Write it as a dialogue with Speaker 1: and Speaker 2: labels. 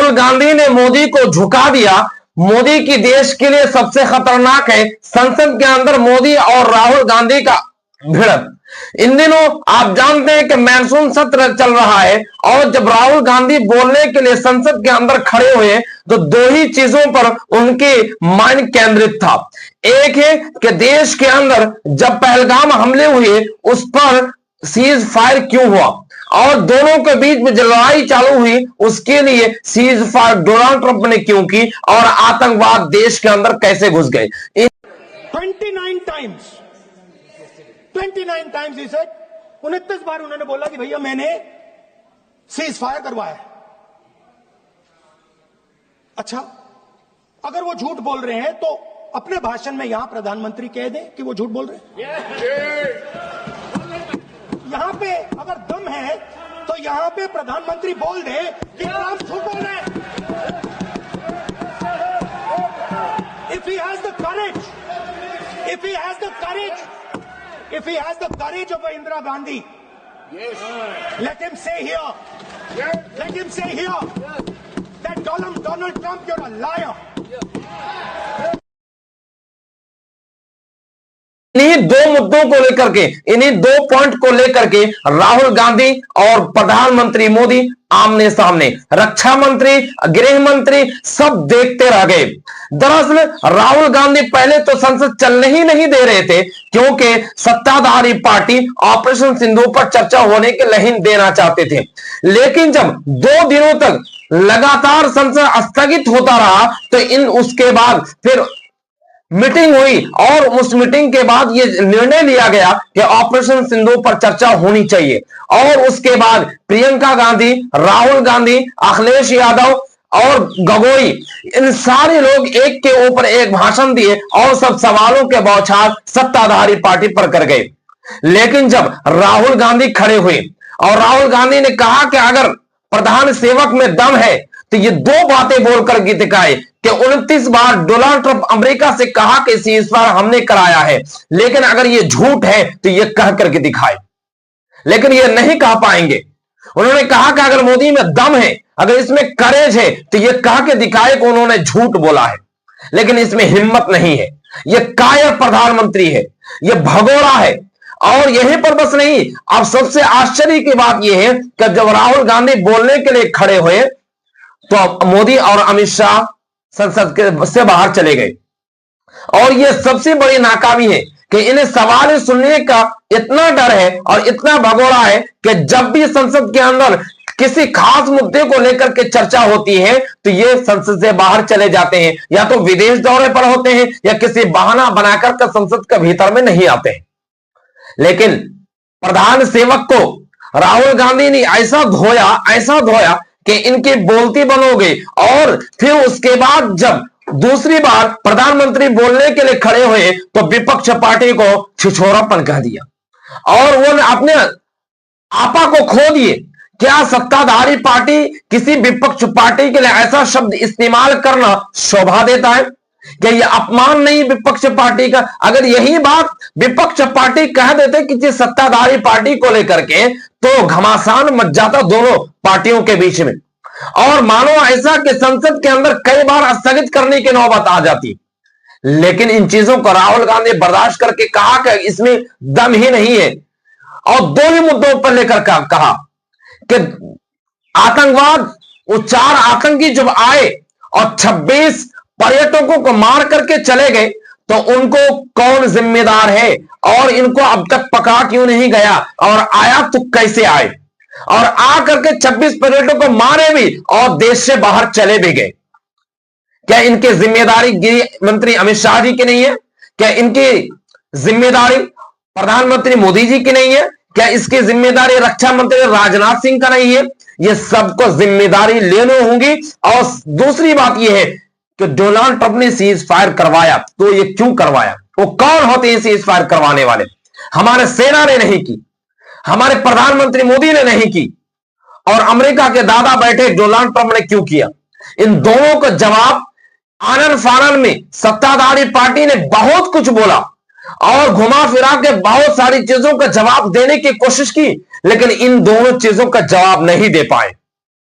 Speaker 1: राहुल गांधी ने मोदी को झुका दिया। मोदी की देश के लिए सबसे खतरनाक है संसद के अंदर मोदी और राहुल गांधी का भिड़ंत। इन दिनों आप जानते हैं कि मानसून सत्र चल रहा है और जब राहुल गांधी बोलने के लिए संसद के अंदर खड़े हुए तो दो ही चीजों पर उनके माइंड केंद्रित था। एक है कि देश के अंदर जब पहलगाम हमले हुए उस पर सीज फायर क्यों हुआ और दोनों के बीच में जो लड़ाई चालू हुई उसके लिए सीज फायर डोनाल्ड ट्रंप ने क्यों की और आतंकवाद देश के अंदर कैसे घुस गए।
Speaker 2: 29 टाइम्स ही सेड, 29 बार उन्होंने बोला कि भैया मैंने सीज फायर करवाया। अच्छा, अगर वो झूठ बोल रहे हैं तो अपने भाषण में यहां प्रधानमंत्री कह दें कि वो झूठ बोल रहे हैं। यहां पे अगर दम है तो यहां पे प्रधानमंत्री बोल दे कि ट्रंप झूठ बोल रहे हैं। If he has the courage of Indira Gandhi, yes, let him say here, yes, let him say here, yes, that Donald Trump, you're a liar.
Speaker 1: इन्हीं दो मुद्दों को लेकर के, इन्हीं दो पॉइंट को लेकर के राहुल गांधी और प्रधानमंत्री मोदी आमने सामने, रक्षा मंत्री, गृह मंत्री सब देखते रह गए। दरअसल राहुल गांधी पहले तो संसद चलने ही नहीं दे रहे थे क्योंकि सत्ताधारी पार्टी ऑपरेशन सिंदूर पर चर्चा होने के नहीं देना चाहते थे। लेकिन जब 2 दिनों तक लगातार संसद स्थगित होता रहा तो उसके बाद फिर मीटिंग हुई और उस मीटिंग के बाद यह निर्णय लिया गया कि ऑपरेशन सिंदूर पर चर्चा होनी चाहिए और उसके बाद प्रियंका गांधी, राहुल गांधी, अखिलेश यादव और गोगोई, इन सारे लोग एक के ऊपर एक भाषण दिए और सब सवालों के बौछार सत्ताधारी पार्टी पर कर गए। लेकिन जब राहुल गांधी खड़े हुए और राहुल गांधी ने कहा कि अगर प्रधान सेवक में दम है तो ये 2 बातें बोलकर के दिखाए कि 29 बार डोनाल्ड ट्रंप अमेरिका से कहा कि सीज फायर हमने कराया है, लेकिन अगर ये झूठ है तो ये कह करके दिखाए। लेकिन ये नहीं कह पाएंगे। उन्होंने कहा कि अगर मोदी में दम है, अगर इसमें करेज है तो ये कह के दिखाए कि उन्होंने झूठ बोला है, लेकिन इसमें हिम्मत नहीं है। ये कायर प्रधानमंत्री है, ये भगोड़ा है। और यहीं पर बस नहीं, अब सबसे आश्चर्य की बात यह है कि जब राहुल गांधी बोलने के लिए खड़े हुए तो मोदी और अमित शाह संसद के से बाहर चले गए। और यह सबसे बड़ी नाकामी है कि इन्हें सवाल सुनने का इतना डर है और इतना भगोड़ा है कि जब भी संसद के अंदर किसी खास मुद्दे को लेकर के चर्चा होती है तो ये संसद से बाहर चले जाते हैं, या तो विदेश दौरे पर होते हैं या किसी बहाना बनाकर के संसद के भीतर में नहीं आते हैं। लेकिन प्रधान सेवक को राहुल गांधी ने ऐसा धोया कि इनकी बोलती बंद हो गई। और फिर उसके बाद जब दूसरी बार प्रधानमंत्री बोलने के लिए खड़े हुए तो विपक्ष पार्टी को छिछोरापन कह दिया और वो अपने आपा को खो दिए। क्या सत्ताधारी पार्टी किसी विपक्ष पार्टी के लिए ऐसा शब्द इस्तेमाल करना शोभा देता है? क्या ये अपमान नहीं विपक्ष पार्टी का? अगर यही बात विपक्ष पार्टी कह देते किसी सत्ताधारी पार्टी को लेकर के तो घमासान मच जाता दोनों पार्टियों के बीच में, और मानो ऐसा कि संसद के अंदर कई बार स्थगित करने की नौबत आ जाती। लेकिन इन चीजों को राहुल गांधी बर्दाश्त करके कहा कि इसमें दम ही नहीं है और 2 ही मुद्दों पर लेकर कहा कि आतंकवाद, वो 4 आतंकी जब आए और 26 पर्यटकों को मार करके चले गए तो उनको कौन जिम्मेदार है और इनको अब तक पकड़ा क्यों नहीं गया और आया तो कैसे आए, और आकर के 26 पर्यटकों को मारे भी और देश से बाहर चले भी गए। क्या इनकी जिम्मेदारी गृह मंत्री अमित शाह जी की नहीं है? क्या इनकी जिम्मेदारी प्रधानमंत्री मोदी जी की नहीं है? क्या इसकी जिम्मेदारी रक्षा मंत्री राजनाथ सिंह का नहीं है? ये सबको जिम्मेदारी लेनी होगी। और दूसरी बात यह है कि डोनाल्ड ट्रंप ने सीज फायर करवाया तो ये क्यों करवाया? वो कौन होते हैं सीज फायर करवाने वाले? हमारे सेना ने नहीं की, हमारे प्रधानमंत्री मोदी ने नहीं की, और अमेरिका के दादा बैठे डोनाल्ड ट्रंप ने क्यों किया? इन दोनों का जवाब आनन फानन में सत्ताधारी पार्टी ने बहुत कुछ बोला और घुमा फिरा के बहुत सारी चीजों का जवाब देने की कोशिश की, लेकिन इन दोनों चीजों का जवाब नहीं दे पाए।